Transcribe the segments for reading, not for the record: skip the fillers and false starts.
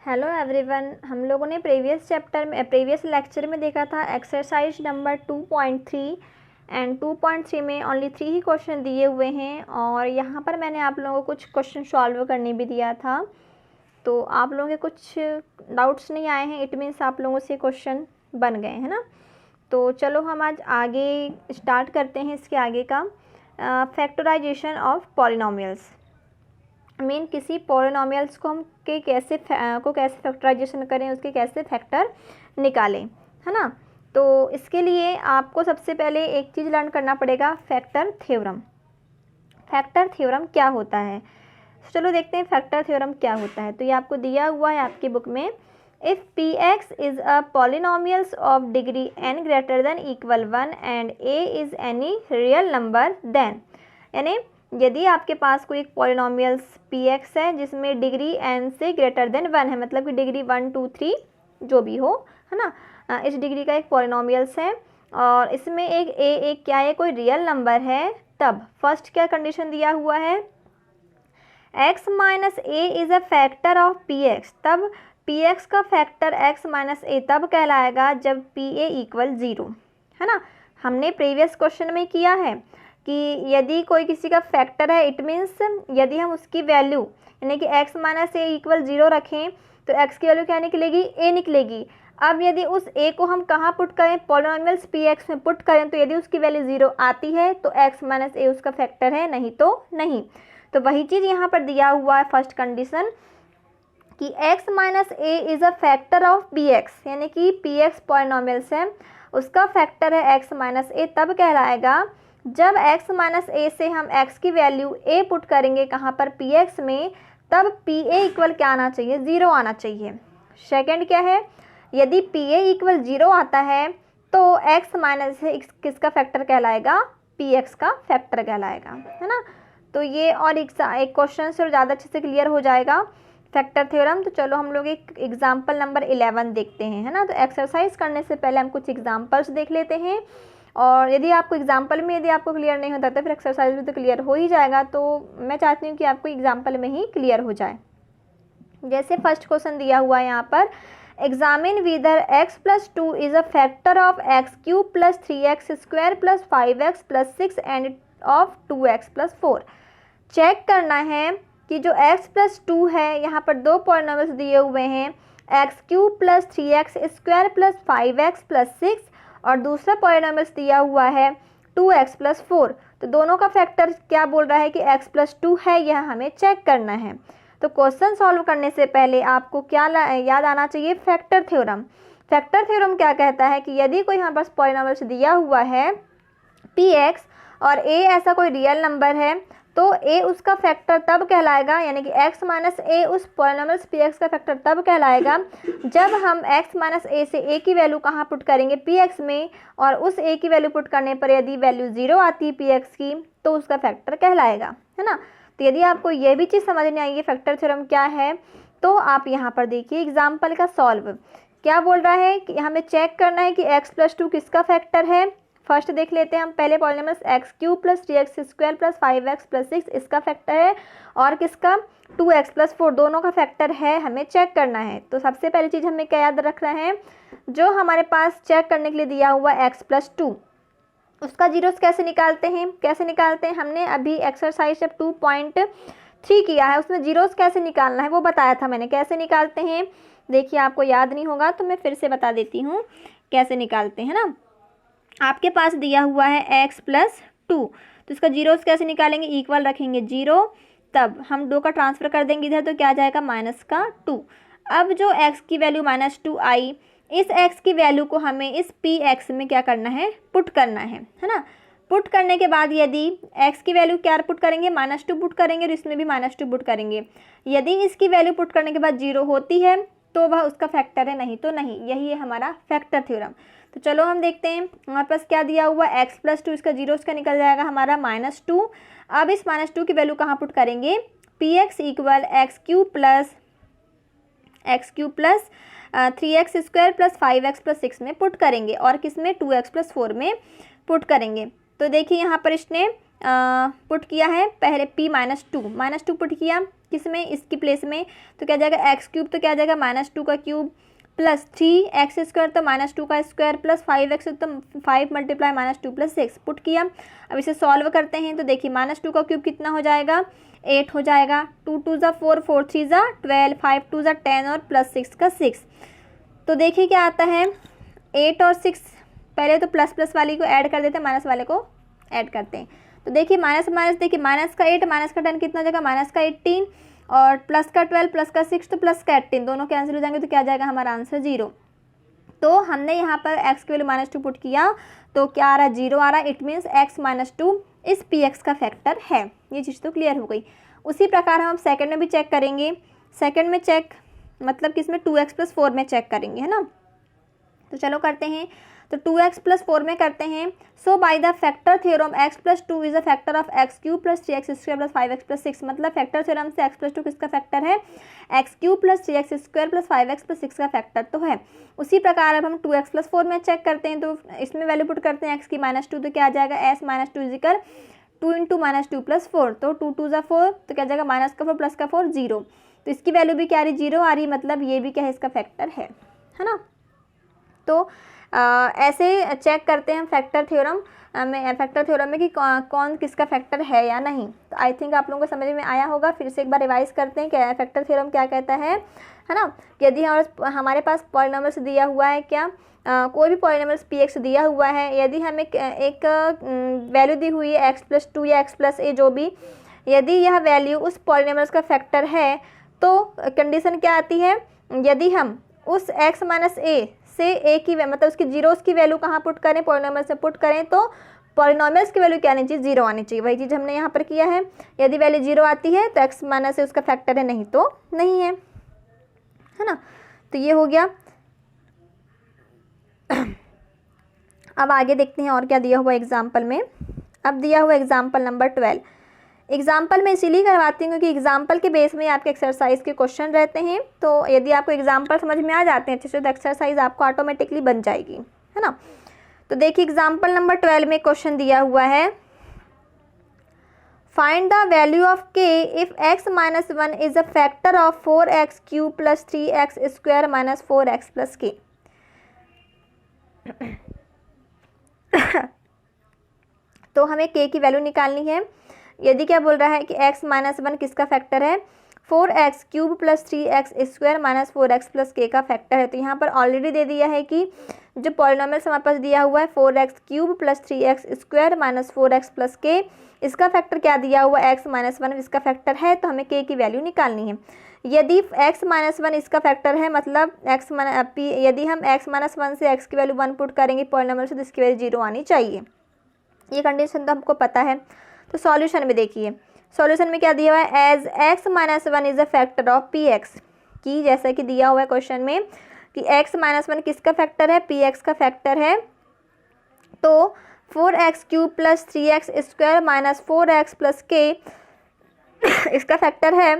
Hello everyone, हम लोगों ने प्रीवियस लेक्चर में देखा था एक्सरसाइज नंबर 2.3 एंड 2.3 में ओनली 3 ही क्वेश्चन दिए हुए हैं और यहाँ पर मैंने आप लोगों को कुछ क्वेश्चन सॉल्व करने भी दिया था। तो आप लोगों के कुछ डाउट्स नहीं आए हैं, इट मीन्स आप लोगों से क्वेश्चन बन गए हैं ना। तो चलो हम आज आगे स्टार्ट करते हैं इसके आगे का फैक्टराइजेशन ऑफ पॉलिनोमियल्स। किसी पॉलिनोमियल्स को हम कैसे फैक्टराइजेशन करें, उसके कैसे फैक्टर निकालें, है ना। तो इसके लिए आपको सबसे पहले एक चीज़ लर्न करना पड़ेगा, फैक्टर थ्योरम। फैक्टर थ्योरम क्या होता है, चलो देखते हैं फैक्टर थ्योरम क्या होता है। तो ये आपको दिया हुआ है आपकी बुक में, if P X is a polynomials of degree n greater than equal 1 and a is any real number then, यानी यदि आपके पास कोई एक पॉलिनोमियल्स पी एक्स है जिसमें डिग्री n से ग्रेटर देन 1 है, मतलब कि डिग्री 1 2 3 जो भी हो, है ना, इस डिग्री का एक पॉलिनोमियल्स है और इसमें एक क्या है, कोई रियल नंबर है, तब फर्स्ट क्या कंडीशन दिया हुआ है, x minus A is a factor of P x, तब पी एक्स का फैक्टर x माइनस ए तब कहलाएगा जब पी ए इक्वल 0, है ना। हमने प्रीवियस क्वेश्चन में किया है कि यदि कोई किसी का फैक्टर है, इट मीन्स यदि हम उसकी वैल्यू यानी कि x माइनस ए इक्वल 0 रखें तो x की वैल्यू क्या निकलेगी, a निकलेगी। अब यदि उस a को हम कहाँ पुट करें, पॉलिनोमियल्स पी एक्स में पुट करें, तो यदि उसकी वैल्यू 0 आती है तो x माइनस ए उसका फैक्टर है, नहीं तो नहीं। तो वही चीज़ यहाँ पर दिया हुआ है फर्स्ट कंडीशन कि x minus A is a factor of P x, यानी कि पी एक्स पॉलिनोमियल्स है, उसका फैक्टर है x माइनस ए, तब कहलाएगा जब x माइनस ए से हम x की वैल्यू a पुट करेंगे कहाँ पर, पी एक्स में, तब पी ए इक्वल क्या आना चाहिए, 0 आना चाहिए। सेकंड क्या है, यदि पी ए इक्वल 0 आता है तो x माइनस ए किसका फैक्टर कहलाएगा, पी एक्स का फैक्टर कहलाएगा, है ना। तो ये और एक क्वेश्चन से ज़्यादा अच्छे से क्लियर हो जाएगा फैक्टर थ्योरम। तो चलो हम लोग एक एग्जाम्पल नंबर 11 देखते हैं, है ना। तो एक्सरसाइज करने से पहले हम कुछ एग्जाम्पल्स देख लेते हैं और यदि आपको एग्जाम्पल में यदि आपको क्लियर नहीं होता तो फिर एक्सरसाइज में तो क्लियर हो ही जाएगा। तो मैं चाहती हूँ कि आपको एग्जाम्पल में ही क्लियर हो जाए। जैसे फर्स्ट क्वेश्चन दिया हुआ है यहाँ पर, examine whether x plus 2 is a factor of x cube plus 3x square plus 5x plus 6 and of 2x plus 4। Check करना है कि जो x प्लस 2 है, यहाँ पर दो पॉलिनोमियल्स दिए हुए हैं, x cube plus 3x square plus 5x plus 6 और दूसरा पॉलिनोमियल्स दिया हुआ है 2x प्लस 4। तो दोनों का फैक्टर क्या बोल रहा है कि x प्लस 2 है, यह हमें चेक करना है। तो क्वेश्चन सॉल्व करने से पहले आपको क्या याद आना चाहिए, फैक्टर थ्योरम। फैक्टर थ्योरम क्या कहता है कि यदि कोई हमारे पास पॉलिनोमियल्स दिया हुआ है पी एक्स और a ऐसा कोई रियल नंबर है, तो a उसका फैक्टर तब कहलाएगा, यानी कि x माइनस ए उस पॉलिनोमियल्स पी एक्स का फैक्टर तब कहलाएगा जब हम x माइनस ए से a की वैल्यू कहाँ पुट करेंगे, पी एक्स में, और उस a की वैल्यू पुट करने पर यदि वैल्यू 0 आती है पी एक्स की तो उसका फैक्टर कहलाएगा, है ना। तो यदि आपको ये भी चीज़ समझ में आई है फैक्टर थ्योरम क्या है, तो आप यहाँ पर देखिए एग्जाम्पल का सॉल्व क्या बोल रहा है कि हमें चेक करना है कि x प्लस 2 किसका फैक्टर है। फर्स्ट देख लेते हैं हम पहले polynomials x cube plus 3x square plus 5x plus 6 इसका फैक्टर है और किसका 2x प्लस 4 दोनों का फैक्टर है, हमें चेक करना है। तो सबसे पहली चीज़ हमें क्या याद रखना है, जो हमारे पास चेक करने के लिए दिया हुआ x प्लस 2 उसका जीरोस कैसे निकालते हैं, हमने अभी एक्सरसाइज जब 2.3 किया है उसमें जीरोस कैसे निकालना है वो बताया था मैंने, कैसे निकालते हैं। देखिए आपको याद नहीं होगा तो मैं फिर से बता देती हूँ कैसे निकालते हैं ना। आपके पास दिया हुआ है x प्लस 2, तो इसका जीरोस कैसे निकालेंगे, इक्वल रखेंगे 0, तब हम 2 का ट्रांसफ़र कर देंगे इधर तो क्या आ जाएगा माइनस का 2। अब जो x की वैल्यू माइनस 2 आई, इस x की वैल्यू को हमें इस पी एक्स में क्या करना है, पुट करना है ना। पुट करने के बाद यदि x की वैल्यू क्या पुट करेंगे, माइनस 2 पुट करेंगे और इसमें भी माइनस 2 पुट करेंगे। यदि इसकी वैल्यू पुट करने के बाद 0 होती है तो वह उसका फैक्टर है, नहीं तो नहीं। यही है हमारा फैक्टर थ्योरम। तो चलो हम देखते हैं हमारे पास क्या दिया हुआ है, x प्लस 2 इसका जीरो का निकल जाएगा हमारा माइनस 2। अब इस माइनस 2 की वैल्यू कहाँ पुट करेंगे, P x equal x cube plus 3x square plus 5x plus 6 में पुट करेंगे और किस में 2x प्लस 4 में पुट करेंगे। तो देखिए यहाँ पर इसने पुट किया है, पहले p -2 पुट किया किसमें, इसकी प्लेस में, तो क्या जाएगा एक्स क्यूब, तो क्या जाएगा -2 का क्यूब प्लस 3x² तो -2 का स्क्वायर प्लस 5x तो 5 × -2 + 6 पुट किया। अब इसे सॉल्व करते हैं तो देखिए -2 का क्यूब कितना हो जाएगा 8 हो जाएगा, 2 × 2 = 4, 4 × 3 = 12, 5 × 2 = 10 और प्लस 6 का 6। तो देखिए क्या आता है 8 और 6, पहले तो प्लस वाली को ऐड कर देते हैं, माइनस वाले को ऐड करते हैं। तो देखिए माइनस माइनस, देखिए माइनस का 8 माइनस का 10 कितना हो जाएगा माइनस का 18 और प्लस का 12 प्लस का 6 तो प्लस का 18, दोनों कैंसिल हो जाएंगे तो क्या जाएगा हमारा आंसर 0। तो हमने यहाँ पर x की वैल्यू -2 पुट किया तो क्या आ रहा है 0 आ रहा है, इट मीन्स x -2 इस px का फैक्टर है। ये चीज़ तो क्लियर हो गई। उसी प्रकार हम सेकंड में भी चेक करेंगे। सेकंड में चेक मतलब किसमें 2x + 4 में चेक करेंगे, है ना। तो चलो करते हैं। तो 2x + 4 में करते हैं। So by the factor theorem x + 2 is a factor of x³ + 3x² + 5x + 6, मतलब फैक्टर थ्योरम से x + 2 किसका फैक्टर है, x³ + 3x² + 5x + 6 का फैक्टर तो है। उसी प्रकार अब हम 2x + 4 में चेक करते हैं। तो इसमें वैल्यू पुट करते हैं x की -2, तो क्या आ जाएगा s - 2 = 2 × -2 + 4, तो 2 × 2 = 4, तो क्या जाएगा -4 + 4 0। तो इसकी वैल्यू भी क्या आ रही 0 आ रही, मतलब ये भी क्या है इसका फैक्टर है ना। तो ऐसे चेक करते हैं फैक्टर थ्योरम में कि कौन किसका फैक्टर है या नहीं। तो आई थिंक आप लोगों को समझ में आया होगा। फिर से एक बार रिवाइज करते हैं कि फैक्टर थ्योरम क्या कहता है ना। यदि हमारे पास पॉलिनोमियल्स दिया हुआ है, क्या कोई भी पॉलिनोमियल्स px दिया हुआ है, यदि हमें एक वैल्यू दी हुई है x + 2 या x + a जो भी, यदि यह वैल्यू उस पॉलिनोमियल्स का फैक्टर है तो कंडीशन क्या आती है, यदि हम उस x - a से a की मतलब उसकी जीरोस की वैल्यू कहाँ पुट करें, पॉलिनोमियल से पुट करें, तो पॉलिनोमियल्स की वैल्यू क्या आनी चाहिए 0 आनी चाहिए। वही चीज़ हमने यहाँ पर किया है। यदि वैल्यू 0 आती है तो x - a उसका फैक्टर है, नहीं तो नहीं है ना। तो ये हो गया। अब आगे देखते हैं और क्या दिया हुआ एग्जाम्पल में। अब दिया हुआ एग्जाम्पल नंबर 12। एग्जाम्पल में इसीलिए करवाती हूँ क्योंकि एग्जाम्पल के बेस में आपके एक्सरसाइज के क्वेश्चन रहते हैं। तो यदि आपको एग्जाम्पल समझ में आ जाते हैं अच्छे से तो एक्सरसाइज आपको ऑटोमेटिकली बन जाएगी, है ना। तो देखिए एग्जाम्पल नंबर 12 में क्वेश्चन दिया हुआ है, find the value of k if x - 1 is a factor of 4x³ + 3x² - 4x + k। तो हमें k की वैल्यू निकालनी है। यदि क्या बोल रहा है कि x - 1 किसका फैक्टर है, 4x³ + 3x² - 4x + k का फैक्टर है। तो यहाँ पर ऑलरेडी दे दिया है कि जो पॉलिनोमियल्स हमारे पास दिया हुआ है 4x³ + 3x² - 4x + k, इसका फैक्टर क्या दिया हुआ है x - 1 इसका फैक्टर है, तो हमें k की वैल्यू निकालनी है। यदि x - 1 इसका फैक्टर है, मतलब यदि हम x - 1 से x की वैल्यू 1 पुट करेंगे पॉलिनोमियल से तो इसकी वैल्यू 0 आनी चाहिए। ये कंडीशन तो हमको पता है। तो सॉल्यूशन में देखिए, सॉल्यूशन में क्या दिया हुआ है, as x - 1 is a factor of px, की जैसा कि दिया हुआ है क्वेश्चन में कि x - 1 किसका फैक्टर है, px का फैक्टर है। तो 4x³ + 3x² - 4x + k इसका फैक्टर है।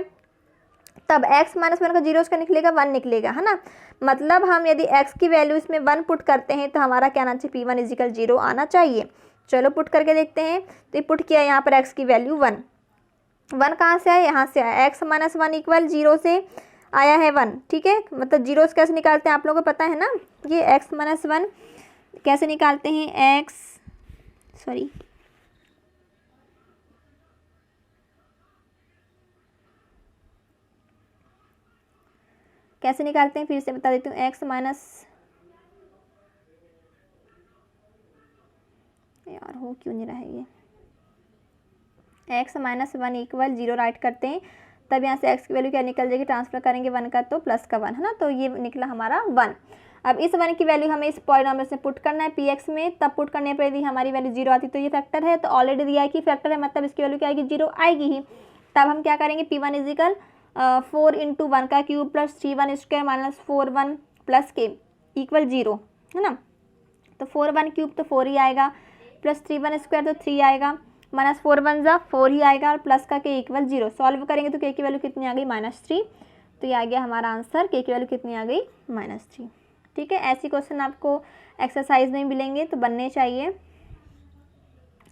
तब x - 1 का 0 उसका निकलेगा 1 निकलेगा, है ना। मतलब हम यदि x की वैल्यू इसमें 1 पुट करते हैं तो हमारा क्या आना चाहिए, p1 = 0 आना चाहिए। चलो पुट करके देखते हैं। तो ये पुट किया, यहाँ पर x की वैल्यू 1 कहाँ से आया, यहाँ से आया। x - 1 = 0 से आया है 1, ठीक है। मतलब जीरोस कैसे निकालते हैं आप लोगों को पता है ना। ये x - 1 कैसे निकालते हैं, कैसे निकालते हैं फिर से बता देती हूँ। यार हो क्यों नहीं रहा है ये, x - 1 = 0 राइट करते हैं, तब यहाँ से x की वैल्यू क्या निकल जाएगी, ट्रांसफर करेंगे 1 का तो प्लस का 1, है ना। तो ये निकला हमारा 1। अब इस 1 की वैल्यू हमें इस पॉलिनोमियल से पुट करना है px में, तब पुट करने पर यदि हमारी वैल्यू 0 आती तो ये फैक्टर है। तो ऑलरेडी दिया है कि फैक्टर है, मतलब इसकी वैल्यू क्या आएगी 0 आएगी ही। तब हम क्या करेंगे, p1 = 4 × 1 का क्यूब + 3×1² - 4 + k = 0, है ना। तो 4 1 क्यूब तो 4 ही आएगा, प्लस 3 1 स्क्वायर तो 3 आएगा, माइनस 4 1 ज़ा 4 ही आएगा और प्लस का k = 0। सॉल्व करेंगे तो k की वैल्यू कितनी आ गई, -3। तो ये आ गया हमारा आंसर, k की वैल्यू कितनी आ गई, -3। ठीक है। ऐसी क्वेश्चन आपको एक्सरसाइज में मिलेंगे तो बनने चाहिए।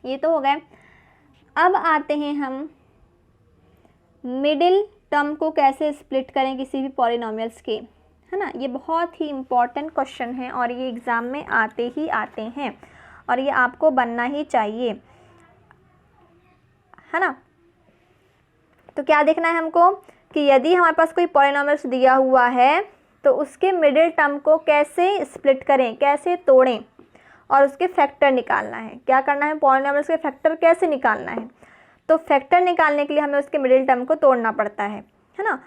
ये तो हो गए। अब आते हैं हम मिडिल टर्म को कैसे स्प्लिट करें किसी भी पॉलिनोमियल्स के, है ना। ये बहुत ही इम्पॉर्टेंट क्वेश्चन है और ये एग्ज़ाम में आते ही आते हैं और ये आपको बनना ही चाहिए, है ना। तो क्या देखना है हमको कि यदि हमारे पास कोई पॉलिनोमियल्स दिया हुआ है तो उसके मिडिल टर्म को कैसे स्प्लिट करें, कैसे तोड़ें और उसके फैक्टर निकालना है। क्या करना है, पॉलिनोमियल्स के फैक्टर कैसे निकालना है। तो फैक्टर निकालने के लिए हमें उसके मिडिल टर्म को तोड़ना पड़ता है ना।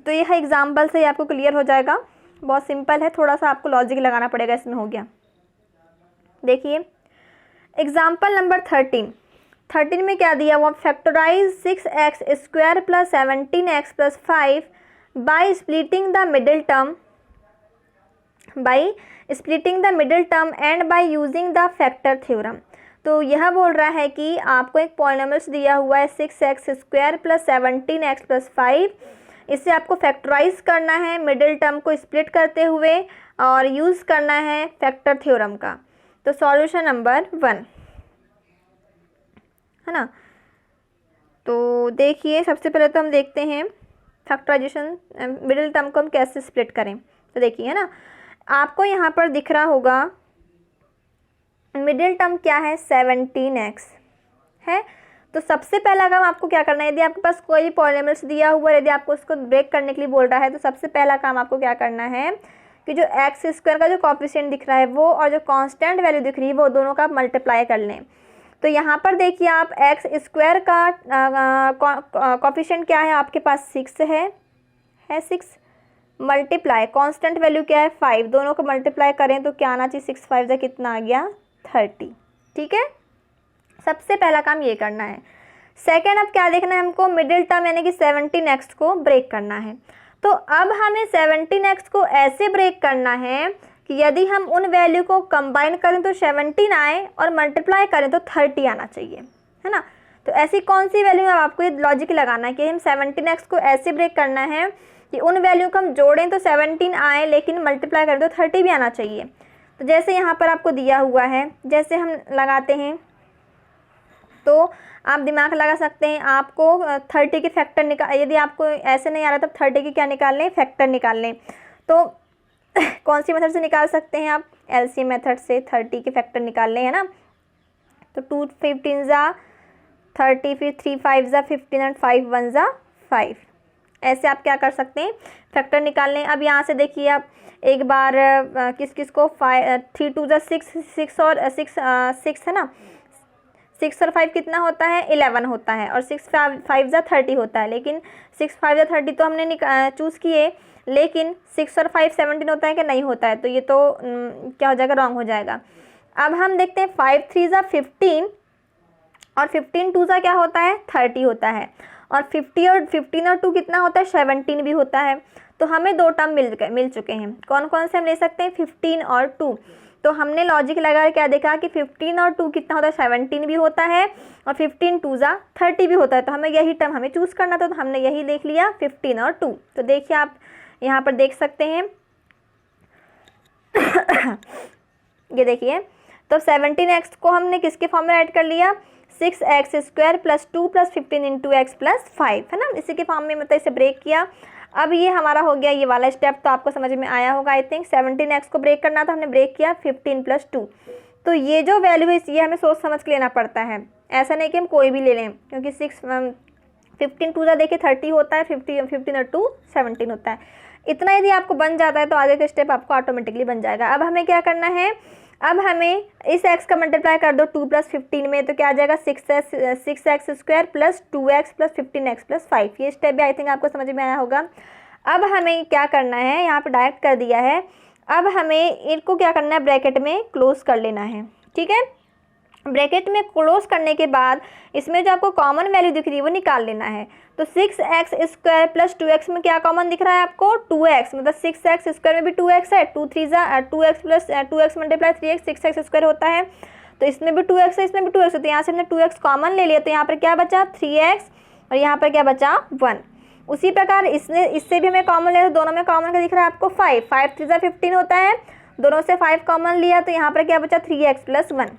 तो यह एग्जाम्पल से ही आपको क्लियर हो जाएगा, बहुत सिंपल है, थोड़ा सा आपको लॉजिक लगाना पड़ेगा, इसमें हो गया। देखिए एग्जाम्पल नंबर 13 में क्या दिया हुआ, factorise 6x² + 17x + 5 by splitting the middle term and by using the factor theorem. तो यह बोल रहा है कि आपको एक पॉलिनोमियल्स दिया हुआ है 6x² + 17x + 5, इसे आपको फैक्टराइज करना है मिडिल टर्म को स्प्लिट करते हुए और यूज़ करना है फैक्टर थ्योरम का। तो सॉल्यूशन नंबर 1, है ना। तो देखिए सबसे पहले तो हम देखते हैं फैक्टराइजेशन मिडिल टर्म को हम कैसे स्प्लिट करें। तो देखिए, है ना, आपको यहाँ पर दिख रहा होगा मिडिल टर्म क्या है, 17x है। तो सबसे पहला काम आपको क्या करना है, यदि आपके पास कोई भी पॉलिनोमियल्स दिया हुआ है, यदि आपको उसको ब्रेक करने के लिए बोल रहा है, तो सबसे पहला काम आपको क्या करना है कि जो x² का जो कोफिशिएंट दिख रहा है वो और जो कांस्टेंट वैल्यू दिख रही है वो दोनों का आप मल्टीप्लाई कर लें। तो यहाँ पर देखिए आप x² का कोफिशिएंट क्या है आपके पास 6 है 6 मल्टीप्लाई कांस्टेंट वैल्यू क्या है 5, दोनों को मल्टीप्लाई करें तो क्या आना चाहिए, 6 5 जा कितना आ गया 30। ठीक है, सबसे पहला काम ये करना है। सेकेंड, अब क्या देखना है हमको, मिडिल टर्म यानी कि 17x को ब्रेक करना है। तो अब हमें 17x को ऐसे ब्रेक करना है कि यदि हम उन वैल्यू को कंबाइन करें तो 17 आए और मल्टीप्लाई करें तो 30 आना चाहिए, है ना। तो ऐसी कौन सी वैल्यू है, आपको ये लॉजिक लगाना है कि हम 17x को ऐसे ब्रेक करना है कि उन वैल्यू को हम जोड़ें तो 17 आए लेकिन मल्टीप्लाई करें तो 30 भी आना चाहिए। तो जैसे यहाँ पर आपको दिया हुआ है, जैसे हम लगाते हैं तो आप दिमाग लगा सकते हैं, आपको 30 के फैक्टर निकाल, यदि आपको ऐसे नहीं आ रहा तब 30 के क्या निकाल लें, फैक्टर निकाल लें। तो कौन सी मेथड से निकाल सकते हैं आप, एलसीएम मेथड से 30 के फैक्टर निकाल लें, है ना। तो 2 15 जा 30, फिर 3 5 जा 15 और 5 1 जा 5, ऐसे आप क्या कर सकते हैं, फैक्टर निकाल लें। अब यहाँ से देखिए आप एक बार किस किस को 3 2 जा 6 और 6 है ना, 6 और 5 कितना होता है 11 होता है और 6 5 जा 30 होता है, लेकिन 6 5 जा 30 तो हमने चूज़ किए, लेकिन 6 और 5 17 होता है कि नहीं होता है, तो ये तो क्या हो जाएगा, रॉन्ग हो जाएगा। अब हम देखते हैं 5 3 जा 15 और 15 2 जा क्या होता है 30 होता है, और 15 और 2 कितना होता है 17 भी होता है। तो हमें दो टर्म मिल चुके हैं, कौन कौन से हम ले सकते हैं, 15 और 2। तो हमने लॉजिक लगा क्या देखा कि 15 और 2 कितना होता है 17 भी होता है और 15 2 जा 30 भी होता है, तो हमें यही टर्म हमें चूज़ करना था, तो हमने यही देख लिया 15 और 2। तो देखिए आप यहाँ पर देख सकते हैं ये देखिए, तो 17x को हमने किसके फॉर्म में ऐड कर लिया, 6x² + 2 + 15 × x + 5, है ना, इसी के फॉर्म में मतलब इसे ब्रेक किया। अब ये हमारा हो गया ये वाला स्टेप, तो आपको समझ में आया होगा आई थिंक। 17x को ब्रेक करना था, हमने ब्रेक किया 15 + 2। तो ये जो वैल्यू है ये हमें सोच समझ के लेना पड़ता है, ऐसा नहीं कि हम कोई भी ले लें, क्योंकि 15 2 जा देखिए 30 होता है, 15 और 2 17 होता है। इतना यदि आपको बन जाता है तो आगे का स्टेप आपको ऑटोमेटिकली बन जाएगा। अब हमें क्या करना है, अब हमें इस x का मल्टीप्लाई कर दो 2 + 15 में, तो क्या आ जाएगा 6x² + 2x + 15x + 5। ये स्टेप भी आई थिंक आपको समझ में आया होगा। अब हमें क्या करना है, यहाँ पे डायरेक्ट कर दिया है, अब हमें इनको क्या करना है, ब्रैकेट में क्लोज कर लेना है। ठीक है, ब्रैकेट में क्लोज करने के बाद इसमें जो आपको कॉमन वैल्यू दिख रही है वो निकाल लेना है। तो 6x² + 2x में क्या कॉमन दिख रहा है आपको, 2x, मतलब 6x² में भी 2x है, 2 3 जा 2x + 2x × 3x 6x² होता है, तो इसमें भी 2x है, इसमें भी 2x है, तो यहाँ से हमने 2x कॉमन ले लिया, तो यहाँ पर क्या बचा 3x और यहाँ पर क्या बचा 1। उसी प्रकार इससे भी हमें कॉमन ले, दोनों में कॉमन का दिख रहा है आपको 5 5 3 जा 15 होता है, दोनों से 5 कॉमन लिया, तो यहाँ पर क्या बचा 3x + 1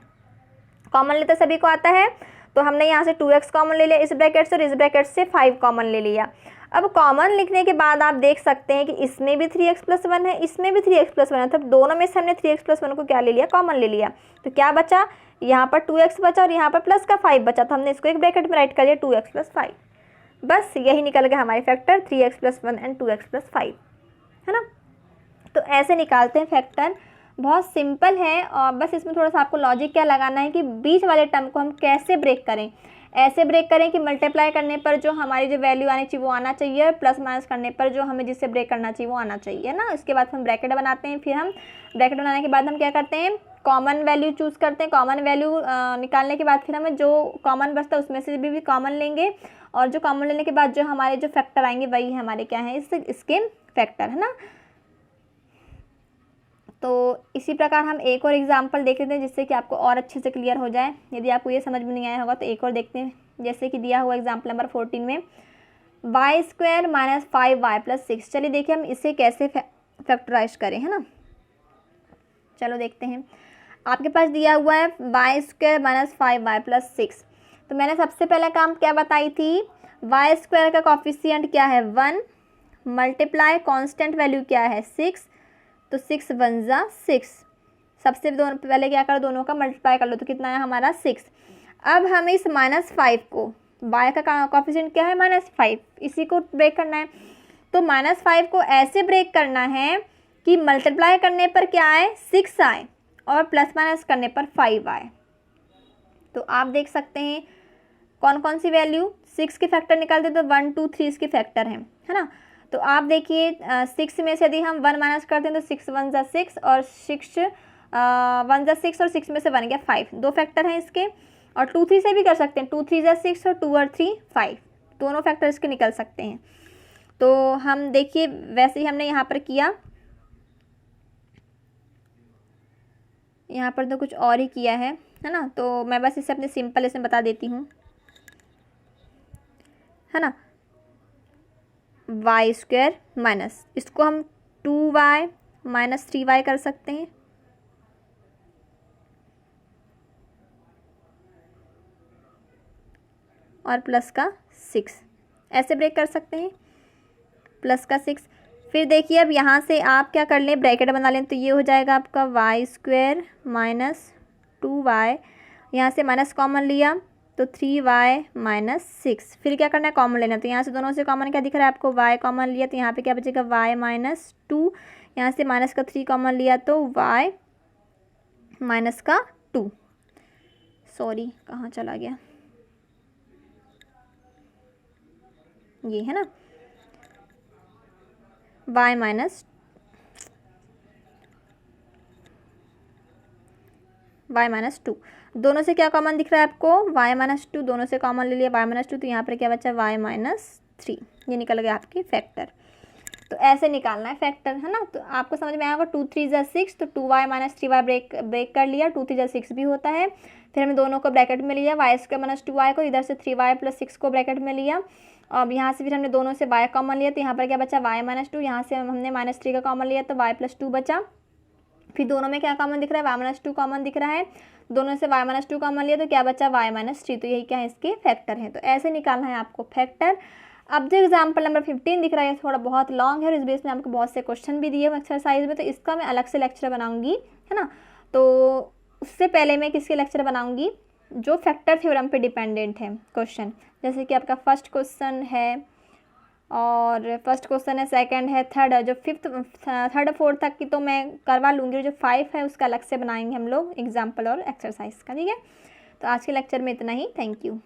कॉमन लेते सभी को आता है, तो हमने यहाँ से 2x कॉमन ले लिया इस ब्रैकेट से और इस ब्रैकेट से 5 कॉमन ले लिया। अब कॉमन लिखने के बाद आप देख सकते हैं कि इसमें भी 3x+1 है, इसमें भी 3x+1 है, तब दोनों में से हमने 3x+1 को क्या ले लिया, कॉमन ले लिया। तो क्या बचा, यहाँ पर 2x बचा और यहाँ पर प्लस का 5 बचा, तो हमने इसको एक ब्रैकेट में राइट कर लिया 2x+5। बस यही निकल गया हमारे फैक्टर 3x+1 एंड 2x+5, है ना। तो ऐसे निकालते हैं फैक्टर, बहुत सिंपल है। और बस इसमें थोड़ा सा आपको लॉजिक क्या लगाना है कि बीच वाले टर्म को हम कैसे ब्रेक करें। ऐसे ब्रेक करें कि मल्टीप्लाई करने पर जो हमारी जो वैल्यू आनी चाहिए वो आना चाहिए, और प्लस माइनस करने पर जो हमें जिससे ब्रेक करना चाहिए वो आना चाहिए ना। इसके बाद हम ब्रैकेट बनाते हैं, फिर हम ब्रैकेट बनाने के बाद हम क्या करते हैं, कॉमन वैल्यू चूज़ करते हैं। कॉमन वैल्यू निकालने के बाद फिर हमें जो कॉमन बचता है उसमें से भी कॉमन लेंगे, और जो कॉमन लेने के बाद जो हमारे जो फैक्टर आएंगे वही हमारे क्या है, इसके फैक्टर, है ना। तो इसी प्रकार हम एक और एग्जांपल देख लेते हैं जिससे कि आपको और अच्छे से क्लियर हो जाए। यदि आपको ये समझ में नहीं आया होगा तो एक और देखते हैं। जैसे कि दिया हुआ एग्जांपल नंबर 14 में y² - 5y + 6। चलिए देखिए हम इसे कैसे फैक्टराइज करें, है ना। चलो देखते हैं। आपके पास दिया हुआ है y² - 5y + 6। तो मैंने सबसे पहला काम क्या बताई थी, y² का कॉफिशिएंट क्या है 1, मल्टीप्लाई कांस्टेंट वैल्यू क्या है 6, तो 6 × 1 = 6। सबसे दोनों पहले क्या करो, दोनों का मल्टीप्लाई कर लो, तो कितना है हमारा 6। अब हमें इस -5 को, y का कॉफिशिएंट क्या है -5, इसी को ब्रेक करना है। तो -5 को ऐसे ब्रेक करना है कि मल्टीप्लाई करने पर क्या आए 6 आए और प्लस माइनस करने पर 5 आए। तो आप देख सकते हैं कौन कौन सी वैल्यू 6 के फैक्टर निकालते तो 1 2 3 इसके फैक्टर हैं, है ना। तो आप देखिए 6 में से यदि हम 1 माइनस करते हैं तो 6 × 1 = 6 और 6 1 = 6 और 6 में से 1 गया 5, दो फैक्टर हैं इसके। और 2 3 से भी कर सकते हैं, 2 3 = 6 और 2 और 3 5, दोनों फैक्टर इसके निकल सकते हैं। तो हम देखिए वैसे ही हमने यहाँ पर किया, यहाँ पर तो कुछ और ही किया है ना। तो मैं बस इसे अपने सिंपल इसमें बता देती हूँ, है ना। y² माइनस, इसको हम 2y - 3y कर सकते हैं, और प्लस का 6 ऐसे ब्रेक कर सकते हैं, प्लस का 6। फिर देखिए अब यहाँ से आप क्या कर लें, ब्रैकेट बना लें, तो ये हो जाएगा आपका y² - 2y, यहाँ से माइनस कॉमन लिया तो 3y - 6। फिर क्या करना है, कॉमन लेना। तो यहाँ से दोनों से कॉमन क्या दिख रहा है आपको, y कॉमन लिया तो यहाँ पे क्या बचेगा y - 2, यहाँ से माइनस का 3 कॉमन लिया तो y - 2। सॉरी कहाँ चला गया, ये है ना y - 2। दोनों से क्या कॉमन दिख रहा है आपको, y - 2, दोनों से कॉमन ले लिया y - 2, तो यहाँ पर क्या बचा y - 3, ये निकल गया आपकी फैक्टर। तो ऐसे निकालना है फैक्टर, है ना। तो आपको समझ में आएगा 2 3 = 6, तो 2y - 3y ब्रेक कर लिया, 2 3 = 6 भी होता है। फिर हमने दोनों को ब्रैकेट में लिया, y² - 2y को, इधर से 3y + 6 को ब्रैकेट में लिया। अब यहाँ से फिर हमने दोनों से y कॉमन लिया, तो यहाँ पर क्या बचा y - 2, यहाँ से हमने -3 का कॉमन लिया तो y + 2 बचा। फिर दोनों में क्या कॉमन दिख रहा है, y - 2 कॉमन दिख रहा है, दोनों से y - 2 कॉमन लिया तो क्या बचा y - 3, तो यही क्या है इसके फैक्टर हैं। तो ऐसे निकालना है आपको फैक्टर। अब जो एग्जाम्पल नंबर 15 दिख रहा है थोड़ा बहुत लॉन्ग है और इस बेस में आपको बहुत से क्वेश्चन भी दिए हुए एक्सरसाइज में, तो इसका मैं अलग से लेक्चर बनाऊंगी, है ना। तो उससे पहले मैं किसके लेक्चर बनाऊंगी, जो फैक्टर थ्योरम पे डिपेंडेंट है क्वेश्चन, जैसे कि आपका फर्स्ट क्वेश्चन है और फर्स्ट क्वेश्चन है, सेकंड है, थर्ड है, जो थर्ड फोर्थ तक की तो मैं करवा लूँगी, जो 5 है उसका अलग से बनाएंगे हम लोग एग्जाम्पल और एक्सरसाइज का, ठीक है। तो आज के लेक्चर में इतना ही, थैंक यू।